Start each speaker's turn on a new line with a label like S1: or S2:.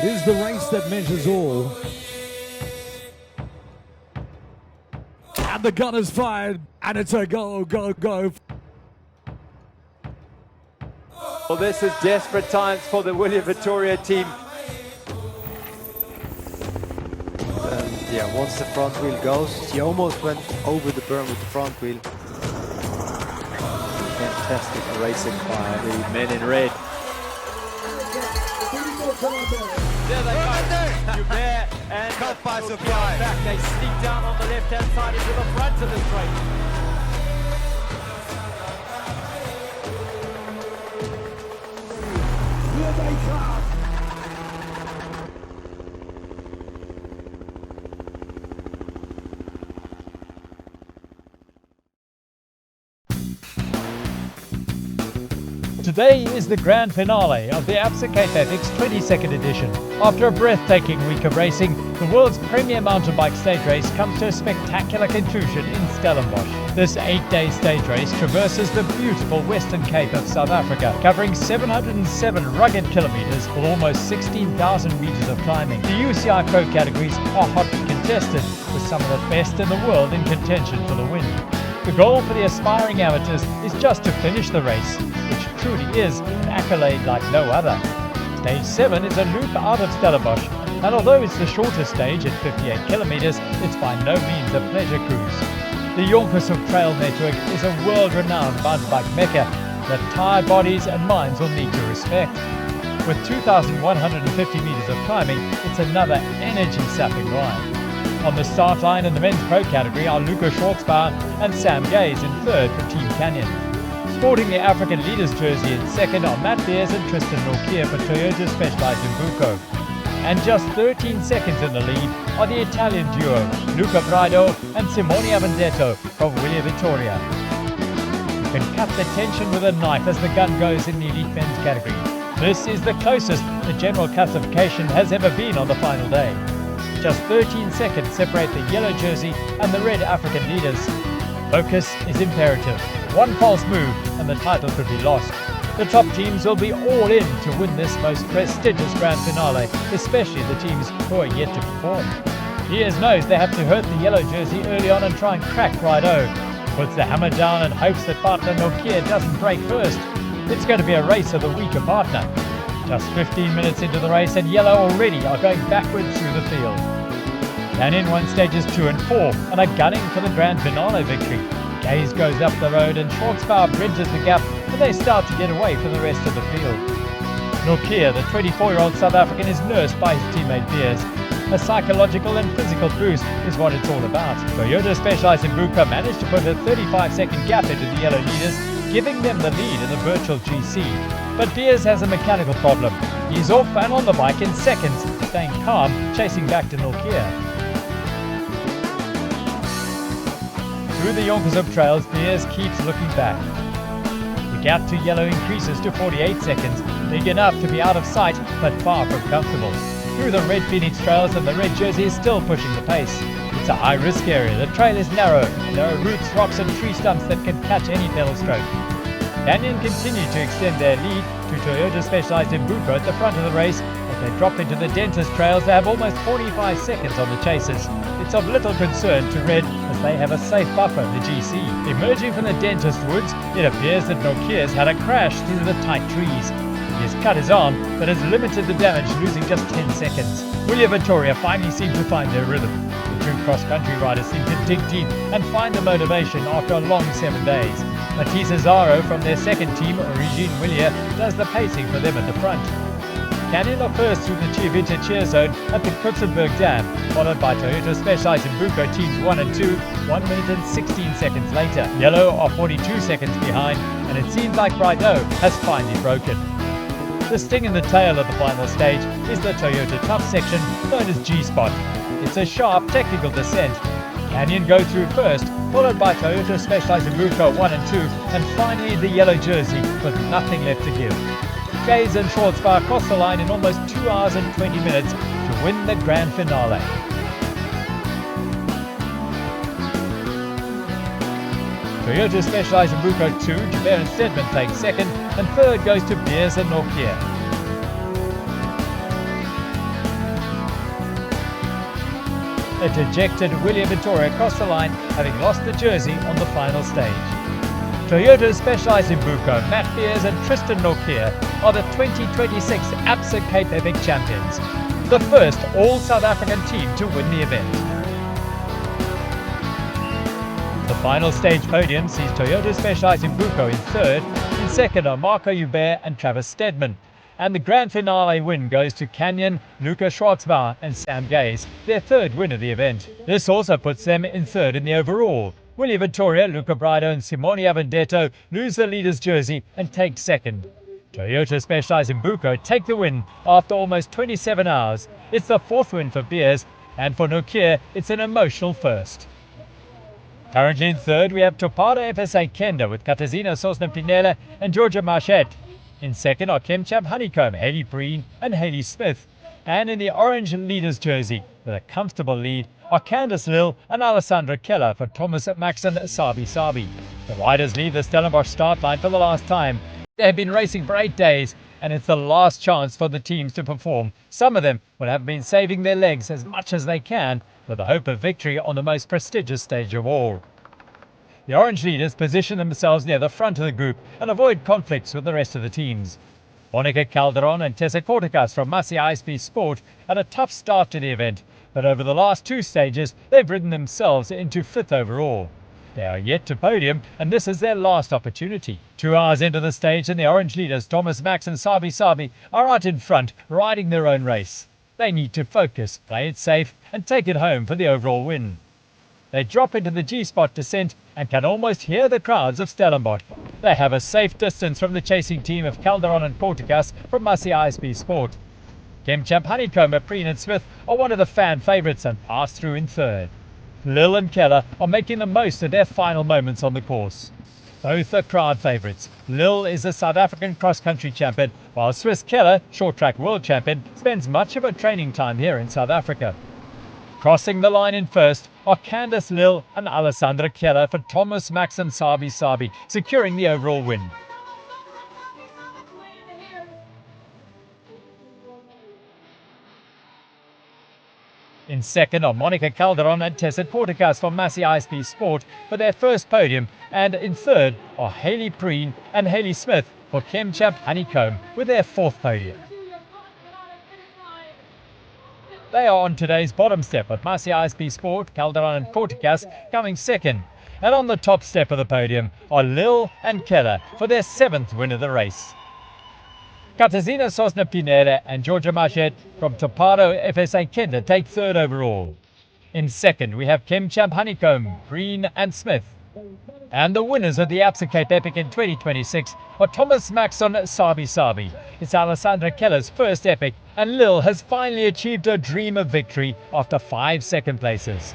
S1: is the race that measures all. And the gun is fired, and it's a go, go, go.
S2: Well, this is desperate times for the William Vittoria team.
S3: Yeah, once the front wheel goes, he almost went over the berm with the front wheel.
S2: Fantastic racing by the men in red. There they go. Hubert and
S3: Cut by
S2: Nokia
S3: surprise.
S2: back. They sneak down on the left-hand side into the front of this race.
S1: Here they come.
S4: Today is the grand finale of the Absa Cape Epic's 22nd edition. After a breathtaking week of racing, the world's premier mountain bike stage race comes to a spectacular conclusion in Stellenbosch. This 8-day stage race traverses the beautiful Western Cape of South Africa, covering 707 rugged kilometers with almost 16,000 meters of climbing. The UCI Pro categories are hotly contested, with some of the best in the world in contention for the win. The goal for the aspiring amateurs is just to finish the race, which truly is an accolade like no other. Stage 7 is a loop out of Stellenbosch, and although it's the shortest stage at 58 kilometers, it's by no means a pleasure cruise. The Jonkershoek Trail Network is a world-renowned mountain bike mecca that tired bodies and minds will need to respect. With 2,150 meters of climbing, it's another energy-sapping ride. On the start line in the men's pro category are Luca Schwartzbauer and Sam Gaze in third for Team Canyon. Sporting the African Leaders jersey in second are Matt Beers and Tristan Norkier for Toyota Specialized in Bucco. And just 13 seconds in the lead are the Italian duo Luca Braido and Simone Avendetto from William Vittoria. You can cut the tension with a knife as the gun goes in the elite men's category. This is the closest the general classification has ever been on the final day. Just 13 seconds separate the yellow jersey and the red African leaders. Focus is imperative. One false move and the title could be lost. The top teams will be all in to win this most prestigious grand finale, especially the teams who are yet to perform. Beers knows they have to hurt the yellow jersey early on and try and crack Braido. Puts the hammer down and hopes that partner Norkier doesn't break first. It's going to be a race of the weaker partner. Just 15 minutes into the race and yellow already are going backwards through the field. Canyon won stages 2 and 4 and are gunning for the grand finale victory. Gaze goes up the road and Schwartzbauer bridges the gap, but they start to get away from the rest of the field. Norkier, the 24-year-old South African, is nursed by his teammate Beers. A psychological and physical boost is what it's all about. Toyota Specialized in Bucco managed to put a 35-second gap into the yellow leaders, giving them the lead in the virtual GC. But Beers has a mechanical problem. He's off and on the bike in seconds, staying calm, chasing back to Norkier. Through the Jonkershoek trails, Beers keeps looking back. The gap to yellow increases to 48 seconds, big enough to be out of sight, but far from comfortable. Through the red Phoenix trails and the red jersey is still pushing the pace. It's a high-risk area, the trail is narrow, and there are roots, rocks and tree stumps that can catch any pedal stroke. Canyon continue to extend their lead to Toyota Specialized in Bucco at the front of the race. As they drop into the dentist trails, they have almost 45 seconds on the chasers. It's of little concern to Red as they have a safe buffer in the GC. Emerging from the dentist woods, it appears that Norkier's had a crash through the tight trees. He has cut his arm, but has limited the damage, losing just 10 seconds. William Vittoria finally seem to find their rhythm. The two cross-country riders seem to dig deep and find the motivation after a long 7 days. Matisse Zaro from their second team, Regine Willier, does the pacing for them at the front. Canyon are first through the Chiavita cheer zone at the Kutzenberg Dam, followed by Toyota Specialized in Bucco teams 1 and 2, 1 minute and 16 seconds later. Yellow are 42 seconds behind, and it seems like Braido has finally broken. The sting in the tail of the final stage is the Toyota Tough section, known as G-Spot. It's a sharp technical descent. Canyon go through first, followed by Toyota Specialized in Bucco 1 and 2, and finally the yellow jersey with nothing left to give. Gaze and Schwartzbauer cross the line in almost 2 hours and 20 minutes to win the grand finale. Toyota Specialized in Bucco 2, Joubert and Stedman take second, and third goes to Beers and Norkier. the dejected William Vittoria crossed the line, having lost the jersey on the final stage. Toyota's Specialized in Bucco, Matt Beers and Tristan Nokia are the 2026 Absa Cape Epic champions, the first all-South African team to win the event. The final stage podium sees Toyota Specialized in Bucco in third, in second are Marco Hubert and Travis Stedman, and the Grande Finale win goes to Canyon, Luca Schwarzbauer and Sam Gaze, their third win of the event. This also puts them in third in the overall. William Vittoria, Luca Brido and Simone Avendetto lose the leader's jersey and take second. Toyota Specialized in Bucco take the win after almost 27 hours. It's the fourth win for Beers, and for Nokia it's an emotional first. Currently in third we have Topado FSA Kenda with Katarzyna Sosna-Pinella and Georgia Marchette. In second are Kemchap Honeycomb, Hayley Breen and Hayley Smith. And in the orange leader's jersey, with a comfortable lead, are Candice Lill and Alessandra Keller for Thomas Maxon Sabi. The riders leave the Stellenbosch start line for the last time. They have been racing for 8 days, and it's the last chance for the teams to perform. Some of them will have been saving their legs as much as they can, with the hope of victory on the most prestigious stage of all. The orange leaders position themselves near the front of the group and avoid conflicts with the rest of the teams. Monica Calderon and Tessa Kortikas from Massey ISP Sport had a tough start to the event, but over the last two stages they've ridden themselves into fifth overall. They are yet to podium, and this is their last opportunity. 2 hours into the stage and the orange leaders Thomas Max and Sabi are out in front, riding their own race. They need to focus, play it safe and take it home for the overall win. They drop into the G-spot descent and can almost hear the crowds of Stellenbosch. They have a safe distance from the chasing team of Calderon and Kortikas from Massey ISP Sport. Kemchamp Honeycomb, Preen and Smith are one of the fan favourites and pass through in third. Lill and Keller are making the most of their final moments on the course. Both are crowd favourites. Lill is a South African cross-country champion, while Swiss Keller, short-track world champion, spends much of her training time here in South Africa. Crossing the line in first are Candice Lill and Alessandra Keller for Thomas Max and Sabi, securing the overall win. In second are Monica Calderon and Tessa Kortikas from Massey ISP Sport for their first podium, and in third are Hayley Preen and Hayley Smith for Kemchamp Honeycomb with their fourth podium. They are on today's bottom step at Massey ISP Sport, Calderon and Kortikas coming second, and on the top step of the podium are Lill and Keller for their seventh win of the race. Katarzyna Sosna-Pinella and Georgia Marchette from Topado FSA Kenda take third overall. In second we have Kemchamp Honeycomb, Breen and Smith. And the winners of the Absa Cape Epic in 2026 are Thomas Maxon Sabi. It's Alessandra Keller's first epic, and Lill has finally achieved her dream of victory after 5 second places.